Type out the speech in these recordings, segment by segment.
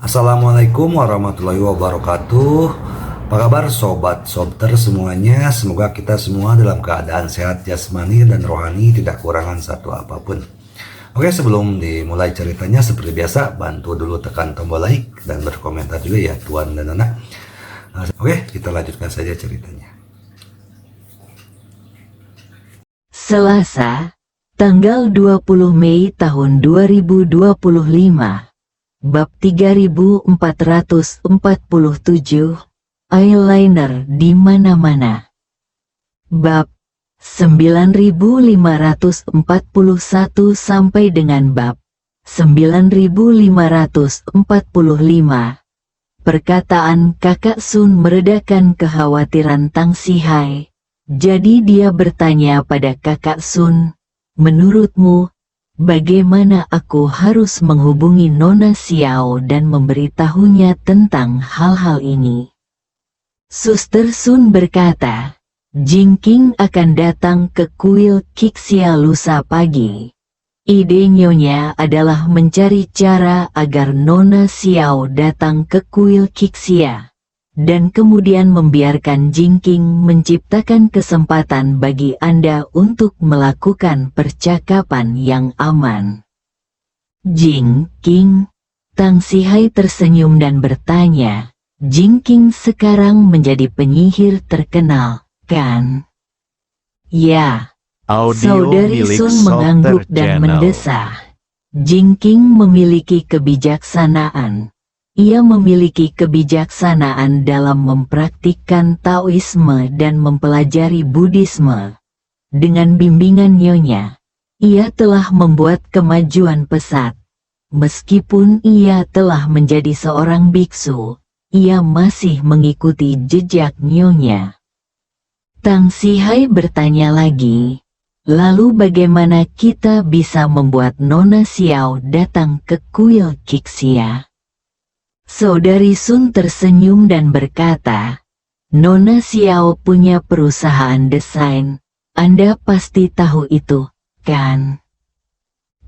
Assalamualaikum warahmatullahi wabarakatuh. Apa kabar sobat sobter semuanya? Semoga kita semua dalam keadaan sehat jasmani dan rohani, tidak kurangan satu apapun. Oke, sebelum dimulai ceritanya seperti biasa, bantu dulu tekan tombol like dan berkomentar juga ya Tuan dan Nana. Oke, kita lanjutkan saja ceritanya. Selasa, tanggal 20 Mei tahun 2025. Bab 3447, eyeliner di mana-mana. Bab 9541 sampai dengan bab 9545. Perkataan Kakak Sun meredakan kekhawatiran Tang Sihai. Jadi dia bertanya pada Kakak Sun, "Menurutmu, bagaimana aku harus menghubungi Nona Xiao dan memberitahunya tentang hal-hal ini?" Suster Sun berkata, "Jingking akan datang ke kuil Kixia lusa pagi. Ide nyonya adalah mencari cara agar Nona Xiao datang ke kuil Kixia, dan kemudian membiarkan Jingking menciptakan kesempatan bagi Anda untuk melakukan percakapan yang aman." Jingking? Tang Sihai tersenyum dan bertanya, "Jingking sekarang menjadi penyihir terkenal, kan?" "Ya." Saudari Sun mengangguk dan mendesah. Jingking memiliki kebijaksanaan. Ia memiliki kebijaksanaan dalam mempraktikkan Taoisme dan mempelajari Buddhisme. Dengan bimbingan nyonya, ia telah membuat kemajuan pesat. Meskipun ia telah menjadi seorang biksu, ia masih mengikuti jejak nyonya. Tang Sihai bertanya lagi, "Lalu bagaimana kita bisa membuat Nona Xiao datang ke kuil Kixia?" Saudari Sun tersenyum dan berkata, "Nona Xiao punya perusahaan desain. Anda pasti tahu itu, kan?"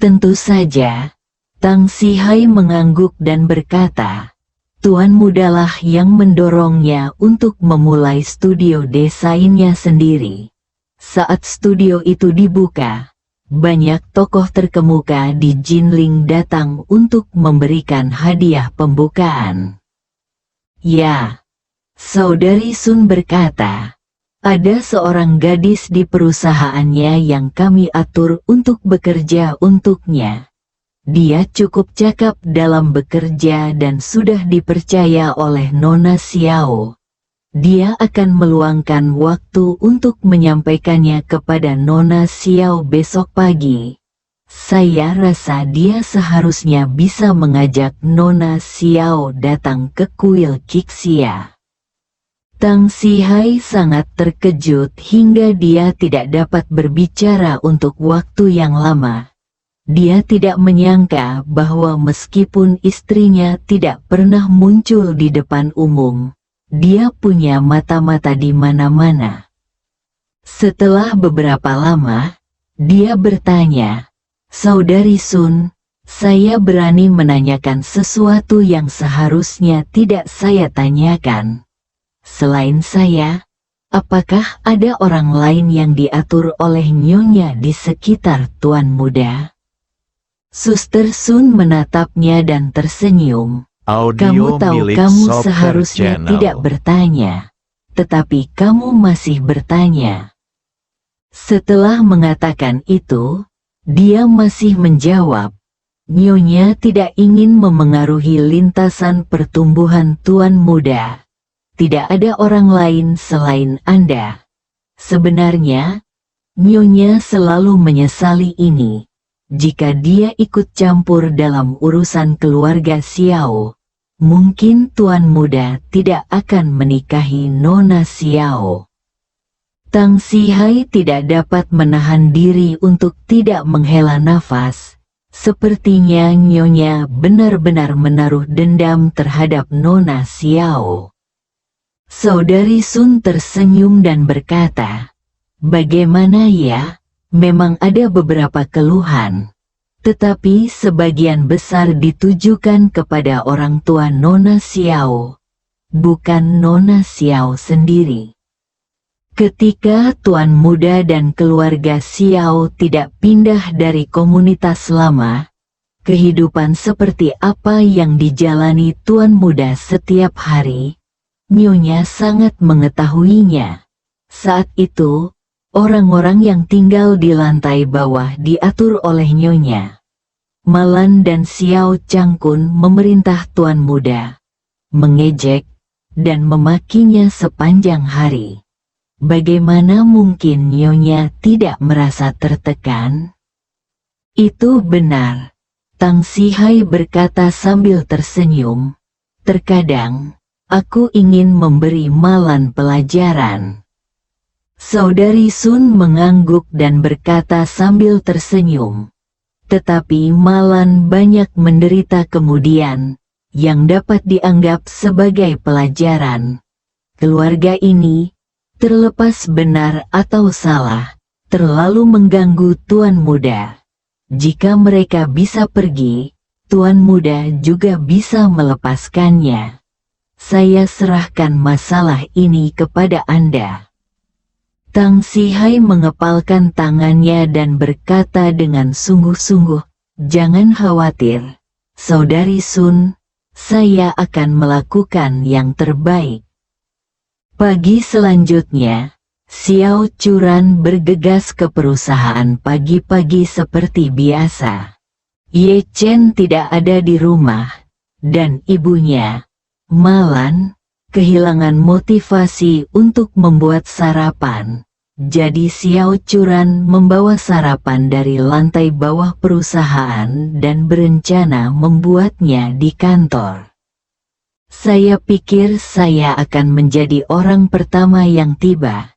"Tentu saja." Tang Sihai mengangguk dan berkata, "Tuan mudalah yang mendorongnya untuk memulai studio desainnya sendiri. Saat studio itu dibuka, banyak tokoh terkemuka di Jinling datang untuk memberikan hadiah pembukaan." "Ya." Saudari Sun berkata, "Ada seorang gadis di perusahaannya yang kami atur untuk bekerja untuknya. Dia cukup cakap dalam bekerja dan sudah dipercaya oleh Nona Xiao. Dia akan meluangkan waktu untuk menyampaikannya kepada Nona Xiao besok pagi. Saya rasa dia seharusnya bisa mengajak Nona Xiao datang ke kuil Kixia." Tang Sihai sangat terkejut hingga dia tidak dapat berbicara untuk waktu yang lama. Dia tidak menyangka bahwa meskipun istrinya tidak pernah muncul di depan umum, dia punya mata-mata di mana-mana. Setelah beberapa lama, dia bertanya, "Saudari Sun, saya berani menanyakan sesuatu yang seharusnya tidak saya tanyakan. Selain saya, apakah ada orang lain yang diatur oleh nyonya di sekitar Tuan Muda?" Suster Sun menatapnya dan tersenyum. "Kamu tahu kamu seharusnya tidak bertanya, tetapi kamu masih bertanya." Setelah mengatakan itu, dia masih menjawab, "Nyonya tidak ingin memengaruhi lintasan pertumbuhan Tuan Muda. Tidak ada orang lain selain Anda. Sebenarnya, Nyonya selalu menyesali ini. Jika dia ikut campur dalam urusan keluarga Xiao, mungkin Tuan Muda tidak akan menikahi Nona Xiao." Tang Sihai tidak dapat menahan diri untuk tidak menghela nafas. Sepertinya nyonya benar-benar menaruh dendam terhadap Nona Xiao. Saudari Sun tersenyum dan berkata, "Bagaimana ya? Memang ada beberapa keluhan. tetapi sebagian besar ditujukan kepada orang tua Nona Xiao, bukan Nona Xiao sendiri. Ketika Tuan Muda dan keluarga Xiao tidak pindah dari komunitas lama, kehidupan seperti apa yang dijalani Tuan Muda setiap hari, Nyonya sangat mengetahuinya. Saat itu, orang-orang yang tinggal di lantai bawah diatur oleh Nyonya. Malan dan Xiao Changkun memerintah Tuan Muda, mengejek, dan memakinya sepanjang hari. Bagaimana mungkin Nyonya tidak merasa tertekan? Itu benar, Tang Sihai berkata sambil tersenyum. Terkadang, aku ingin memberi Malan pelajaran. Saudari Sun mengangguk dan berkata sambil tersenyum. Tetapi Malan banyak menderita kemudian, yang dapat dianggap sebagai pelajaran. Keluarga ini, terlepas benar atau salah, terlalu mengganggu Tuan Muda. Jika mereka bisa pergi, Tuan Muda juga bisa melepaskannya. Saya serahkan masalah ini kepada Anda. Tang Sihai mengepalkan tangannya dan berkata dengan sungguh-sungguh, "Jangan khawatir, Saudari Sun, saya akan melakukan yang terbaik." Pagi selanjutnya, Xiao Churan bergegas ke perusahaan pagi-pagi seperti biasa. Ye Chen tidak ada di rumah, dan ibunya, Malan, kehilangan motivasi untuk membuat sarapan. Jadi Xiao Churan membawa sarapan dari lantai bawah perusahaan dan berencana membuatnya di kantor. Saya pikir saya akan menjadi orang pertama yang tiba.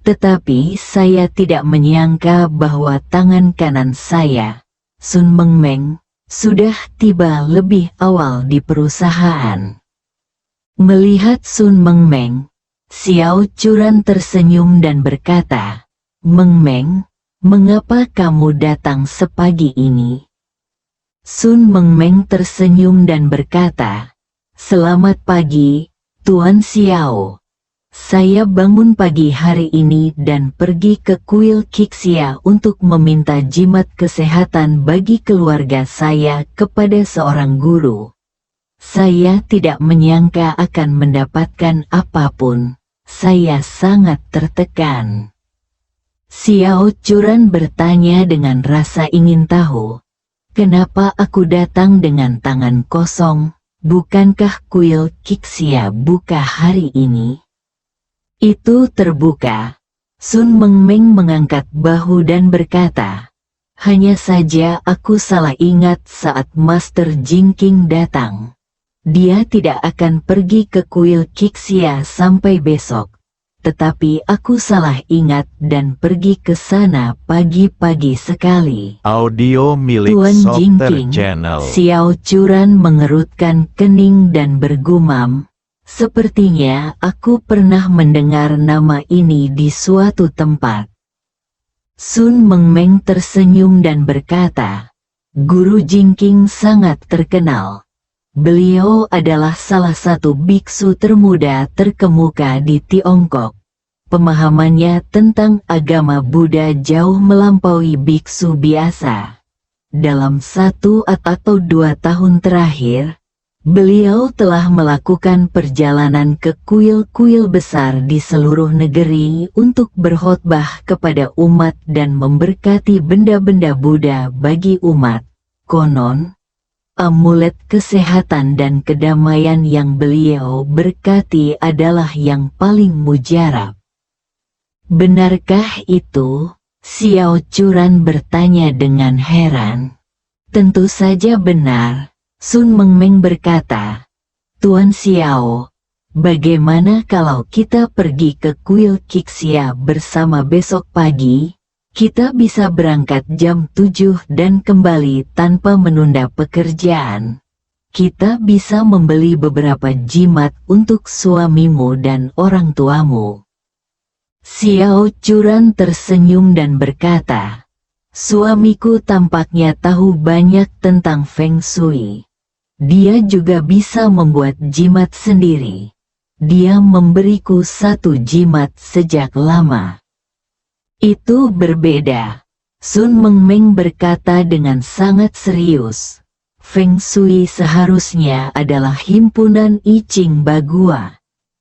Tetapi saya tidak menyangka bahwa tangan kanan saya, Sun Mengmeng, sudah tiba lebih awal di perusahaan. Melihat Sun Mengmeng, Xiao Churan tersenyum dan berkata, "Mengmeng, mengapa kamu datang sepagi ini?" Sun Mengmeng tersenyum dan berkata, "Selamat pagi, Tuan Xiao. Saya bangun pagi hari ini dan pergi ke kuil Kixia untuk meminta jimat kesehatan bagi keluarga saya kepada seorang guru. Saya tidak menyangka akan mendapatkan apapun. Saya sangat tertekan." Xiao Churan bertanya dengan rasa ingin tahu, "Kenapa aku datang dengan tangan kosong? Bukankah kuil Kixia buka hari ini?" Itu terbuka. Sun Mengmeng mengangkat bahu dan berkata, "Hanya saja aku salah ingat saat Master Jingking datang. Dia tidak akan pergi ke kuil Kixia sampai besok. Tetapi aku salah ingat dan pergi ke sana pagi-pagi sekali." Audio milik Tuan Softer Jingking, Channel. Xiao Churan mengerutkan kening dan bergumam, "Sepertinya aku pernah mendengar nama ini di suatu tempat." Sun Mengmeng tersenyum dan berkata, "Guru Jingking sangat terkenal. Beliau adalah salah satu biksu termuda terkemuka di Tiongkok. Pemahamannya tentang agama Buddha jauh melampaui biksu biasa. Dalam 1 atau 2 tahun terakhir, beliau telah melakukan perjalanan ke kuil-kuil besar di seluruh negeri untuk berkhotbah kepada umat dan memberkati benda-benda Buddha bagi umat. Konon, amulet kesehatan dan kedamaian yang beliau berkati adalah yang paling mujarab." "Benarkah itu?" Xiao Churan bertanya dengan heran. "Tentu saja benar," Sun Mengmeng berkata. "Tuan Xiao, bagaimana kalau kita pergi ke kuil Kixia bersama besok pagi? Kita bisa berangkat jam 7 dan kembali tanpa menunda pekerjaan. Kita bisa membeli beberapa jimat untuk suamimu dan orang tuamu." Xiao Churan tersenyum dan berkata, Suamiku tampaknya tahu banyak tentang Feng Shui. Dia juga bisa membuat jimat sendiri. Dia memberiku satu jimat sejak lama. Itu berbeda. Sun Mengmeng berkata dengan sangat serius. Feng Shui seharusnya adalah himpunan I Ching Bagua,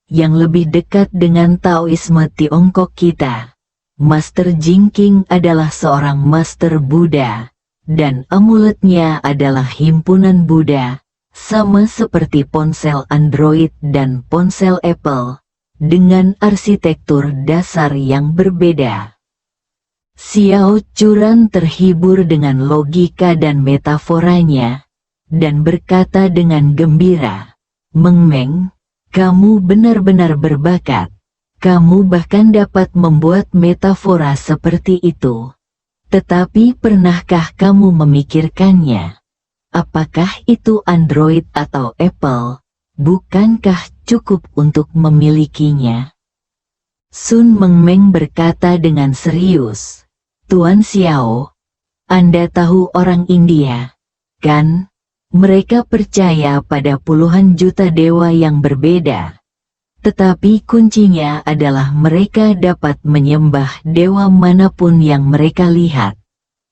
yang lebih dekat dengan Taoisme Tiongkok kita. Master Jingking adalah seorang Master Buddha, dan amuletnya adalah himpunan Buddha, sama seperti ponsel Android dan ponsel Apple, dengan arsitektur dasar yang berbeda. Xiao Churan terhibur dengan logika dan metaforanya, dan berkata dengan gembira, "Mengmeng, kamu benar-benar berbakat. Kamu bahkan dapat membuat metafora seperti itu. Tetapi pernahkah kamu memikirkannya? Apakah itu Android atau Apple? Bukankah cukup untuk memilikinya?" Sun Mengmeng berkata dengan serius, "Tuan Xiao, Anda tahu orang India, kan? Mereka percaya pada puluhan juta dewa yang berbeda. Tetapi kuncinya adalah mereka dapat menyembah dewa manapun yang mereka lihat.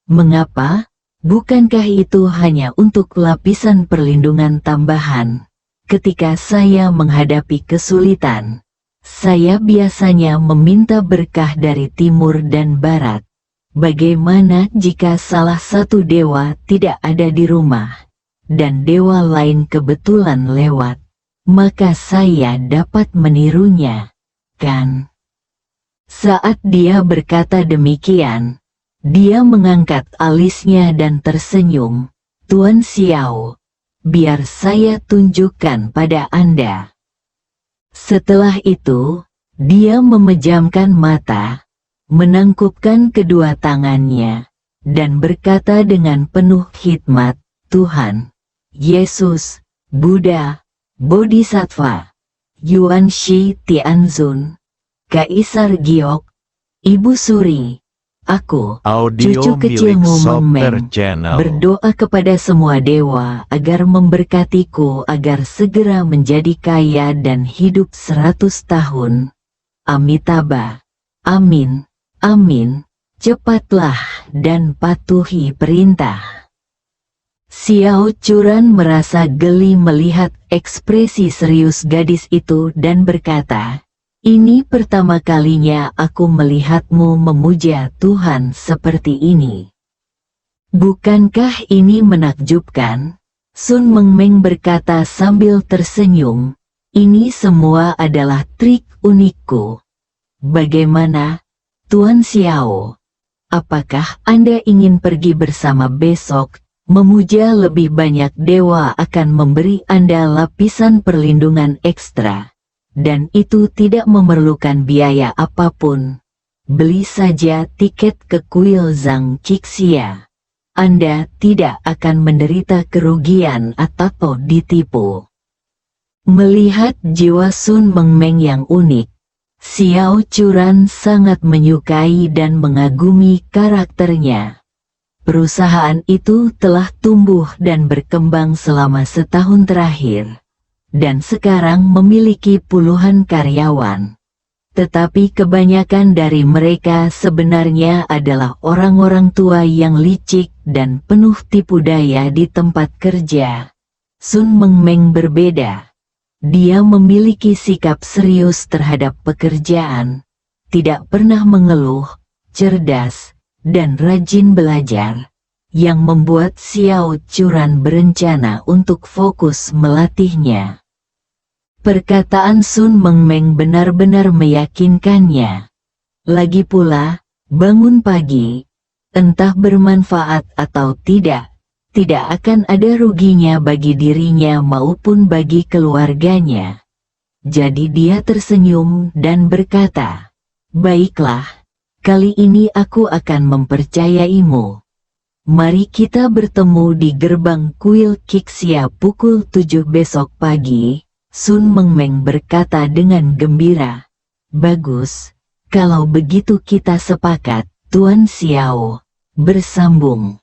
Mengapa? Bukankah itu hanya untuk lapisan perlindungan tambahan? Ketika saya menghadapi kesulitan, saya biasanya meminta berkah dari timur dan barat. Bagaimana jika salah satu dewa tidak ada di rumah, dan dewa lain kebetulan lewat? Maka saya dapat menirunya, kan?" Saat dia berkata demikian, dia mengangkat alisnya dan tersenyum. "Tuan Xiao, biar saya tunjukkan pada Anda." Setelah itu, dia memejamkan mata, menangkupkan kedua tangannya, dan berkata dengan penuh hikmat, "Tuhan, Yesus, Buddha, Bodhisattva, Yuan Shi Tianzun, Kaisar Giok, Ibu Suri, aku, Audio cucu kecilmu milik Software Mengmeng, Channel. berdoa kepada semua dewa agar memberkatiku agar segera menjadi kaya dan hidup 100 tahun. Amitabha. Amin. Amin. Cepatlah dan patuhi perintah." Xiao Churan merasa geli melihat ekspresi serius gadis itu dan berkata, "Ini pertama kalinya aku melihatmu memuja Tuhan seperti ini. Bukankah ini menakjubkan?" Sun Mengmeng berkata sambil tersenyum, "Ini semua adalah trik unikku. Bagaimana, Tuan Xiao? Apakah Anda ingin pergi bersama besok? Memuja lebih banyak dewa akan memberi Anda lapisan perlindungan ekstra, dan itu tidak memerlukan biaya apapun. Beli saja tiket ke kuil Zhang Qixia. Anda tidak akan menderita kerugian atau ditipu." Melihat jiwa Sun Mengmeng yang unik, Xiao Churan sangat menyukai dan mengagumi karakternya. Perusahaan itu telah tumbuh dan berkembang selama setahun terakhir, dan sekarang memiliki puluhan karyawan. Tetapi kebanyakan dari mereka sebenarnya adalah orang-orang tua yang licik dan penuh tipu daya di tempat kerja. Sun Mengmeng berbeda. Dia memiliki sikap serius terhadap pekerjaan, tidak pernah mengeluh, cerdas, dan rajin belajar, yang membuat Xiao Churan berencana untuk fokus melatihnya. Perkataan Sun Mengmeng benar-benar meyakinkannya. Lagi pula, bangun pagi, entah bermanfaat atau tidak akan ada ruginya bagi dirinya maupun bagi keluarganya. Jadi dia tersenyum dan berkata, "Baiklah. Kali ini aku akan mempercayaimu. Mari kita bertemu di gerbang kuil Qixia pukul 7 besok pagi." Sun Mengmeng berkata dengan gembira. "Bagus, kalau begitu kita sepakat, Tuan Xiao. Bersambung.